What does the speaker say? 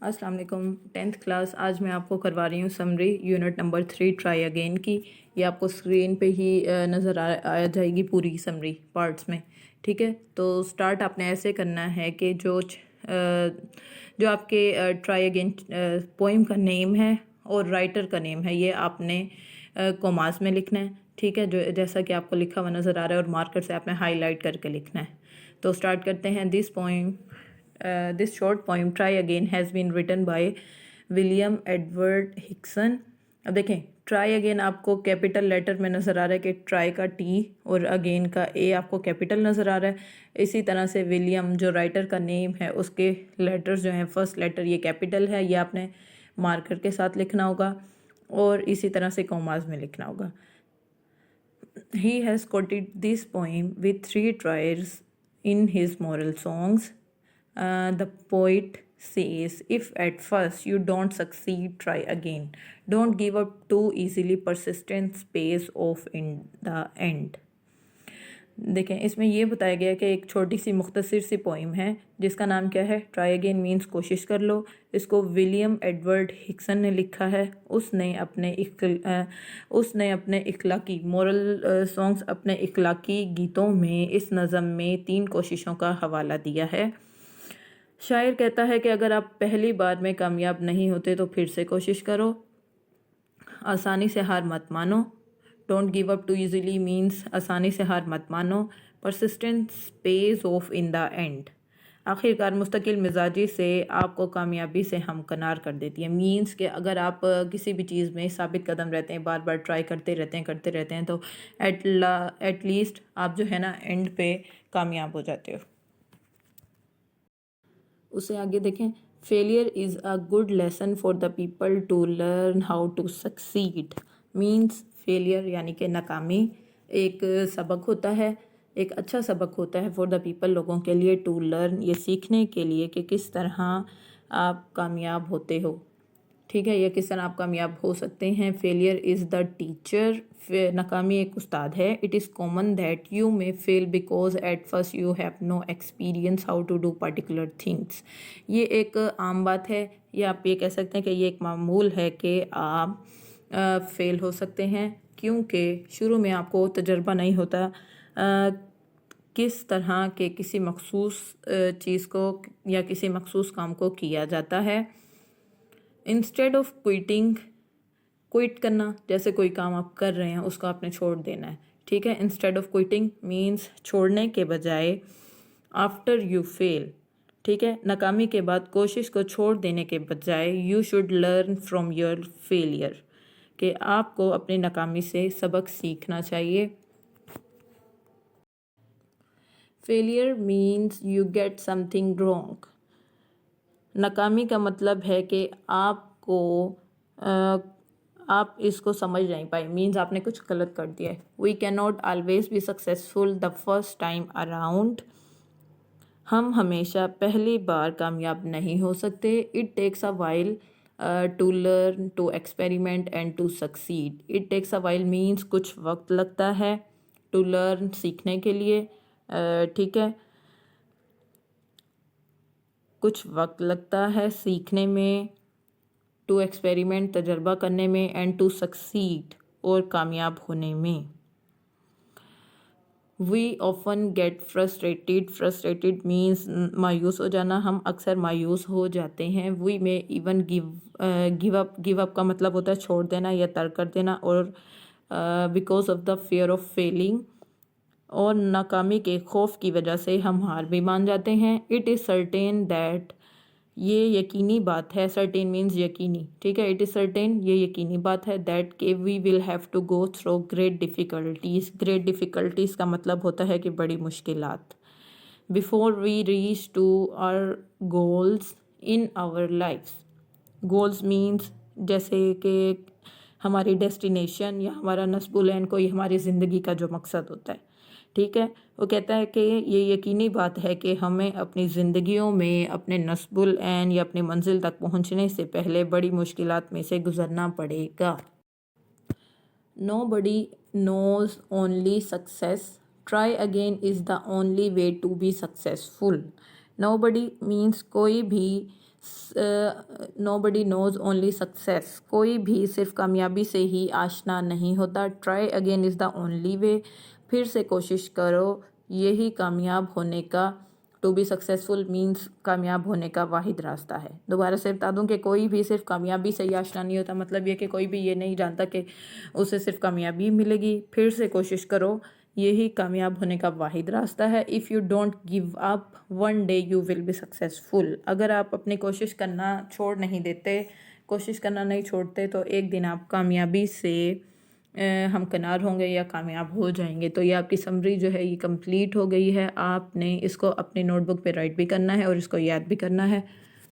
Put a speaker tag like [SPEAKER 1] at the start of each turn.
[SPEAKER 1] अस्सलाम वालेकुम। 10th class आज मैं आपको करवा रही हूँ summary unit number 3 try again की। ये आपको स्क्रीन पे ही नज़र आ जाएगी पूरी समरी पार्ट्स में। ठीक है, तो स्टार्ट आपने ऐसे करना है कि जो आपके ट्राई अगेन पोइम का नेम है और राइटर का नेम है, ये आपने कॉमास में लिखना है। ठीक है, जो जैसा कि आपको लिखा हुआ नज़र आ रहा है, और मार्कर से आपने हाईलाइट करके लिखना है। तो स्टार्ट करते हैं। This short poem try again has been written by William Edward Hickson. अब देखें, ट्राई अगेन आपको कैपिटल लेटर में नज़र आ रहा है कि ट्राई का टी और अगेन का ए आपको कैपिटल नज़र आ रहा है। इसी तरह से विलियम जो राइटर का नेम है, उसके लेटर्स जो हैं, फर्स्ट लेटर ये कैपिटल है, ये आपने मार्कर के साथ लिखना होगा और इसी तरह से कॉमास में लिखना होगा। He has quoted this poem with 3 tries in his moral songs. The poet says, if at first you don't succeed, try again. Don't give up too easily. Persistence pays off in the end. देखें, इसमें ये बताया गया कि एक छोटी सी मुख्तसर सी poem है जिसका नाम क्या है, ट्राई अगेन मीन्स कोशिश कर लो। इसको विलियम एडवर्ड हिक्सन ने लिखा है। उसने अपने इखलाकी मोरल सॉन्ग्स, अपने इखलाकी गीतों में इस नज़म में 3 कोशिशों का हवाला दिया है। शायर कहता है कि अगर आप पहली बार में कामयाब नहीं होते तो फिर से कोशिश करो। आसानी से हार मत मानो। Don't give up too easily means आसानी से हार मत मानो। Persistence pays off in the end. आखिरकार मुस्तकिल मिजाजी से आपको कामयाबी से हमकनार कर देती है। मीन्स कि अगर आप किसी भी चीज़ में साबित कदम रहते हैं, बार बार ट्राई करते रहते हैं तो एट लीस्ट आप जो है ना एंड पे कामयाब हो जाते हो। उसे आगे देखें, failure is a good lesson for the people to learn how to succeed. Means failure यानी कि नाकामी एक सबक होता है, एक अच्छा सबक होता है फॉर द पीपल, लोगों के लिए, टू लर्न ये सीखने के लिए कि किस तरह आप कामयाब होते हो। ठीक है, या किस तरह आप कामयाब हो सकते हैं। फेलियर इज़ द टीचर, नाकामी एक उस्ताद है। It is common that you may fail because at first you have no experience how to do particular things. ये एक आम बात है, या आप ये कह सकते हैं कि ये एक मामूल है कि आप फेल हो सकते हैं क्योंकि शुरू में आपको तजर्बा नहीं होता किस तरह के किसी मखसूस चीज़ को या किसी मखसूस काम को किया जाता है। इंस्टेड ऑफ क्विटिंग, क्विट करना, जैसे कोई काम आप कर रहे हैं उसको आपने छोड़ देना है। ठीक है, इंस्टेड ऑफ क्विटिंग मीन्स छोड़ने के बजाय। आफ्टर यू फेल, ठीक है, नाकामी के बाद कोशिश को छोड़ देने के बजाय you should learn from your failure, कि आपको अपनी नाकामी से सबक सीखना चाहिए। Failure means you get something wrong. नाकामी का मतलब है कि आप इसको समझ नहीं पाए, मीन्स आपने कुछ गलत कर दिया है। We can not always be successful the first time around. हम हमेशा पहली बार कामयाब नहीं हो सकते। It takes a while to learn, to experiment and to succeed. It takes a while means कुछ वक्त लगता है, टू लर्न सीखने के लिए, ठीक है, कुछ वक्त लगता है सीखने में, टू एक्सपेरिमेंट तजर्बा करने में, एंड टू सक्सीड और कामयाब होने में। We often get frustrated, frustrated means मायूस हो जाना, हम अक्सर मायूस हो जाते हैं। वी में इवन गिव अप का मतलब होता है छोड़ देना या तर्क कर देना, और because of the fear of Fehling, और नाकामी के खौफ की वजह से हम हार भी मान जाते हैं। इट इज़ सर्टेन दैट, ये यकीनी बात है, सर्टेन मीन्स यकीनी, ठीक है, इट इज़ सर्टेन ये यकीनी बात है, दैट के we will have to go through great difficulties. Great difficulties का मतलब होता है कि बड़ी मुश्किलात। Before we reach to our goals in our lifes. Goals means जैसे कि हमारी डेस्टिनेशन या हमारा नस्बुल एन कोई हमारी ज़िंदगी का जो मकसद होता है। ठीक है, वो कहता है कि ये यकीनी बात है कि हमें अपनी ज़िंदगियों में अपने नस्बुल एन या अपनी मंजिल तक पहुंचने से पहले बड़ी मुश्किलात में से गुजरना पड़ेगा। Nobody knows only success. Try again is the only way to be successful. Nobody means कोई भी نو بڈی نوز اونلی سکسیس، کوئی بھی صرف کامیابی سے ہی آشنا نہیں ہوتا. Try again is the only way, پھر سے کوشش کرو، یہی کامیاب ہونے کا، ٹو بی سکسیزفل مینس کامیاب ہونے کا واحد راستہ ہے. دوبارہ سے بتا دوں کہ کوئی بھی صرف کامیابی سے ہی آشنا نہیں ہوتا، مطلب یہ کہ کوئی بھی یہ نہیں جانتا کہ اسے صرف کامیابی ملے گی. پھر سے کوشش کرو، یہی کامیاب ہونے کا واحد راستہ ہے. If you don't give up one day you will be successful, اگر آپ اپنی کوشش کرنا چھوڑ نہیں دیتے، کوشش کرنا نہیں چھوڑتے، تو ایک دن آپ کامیابی سے ہمکنار ہوں گے یا کامیاب ہو جائیں گے. تو یہ آپ کی سمری جو ہے یہ کمپلیٹ ہو گئی ہے. آپ نے اس کو اپنی نوٹ بک پہ رائٹ بھی کرنا ہے اور اس کو یاد بھی کرنا ہے.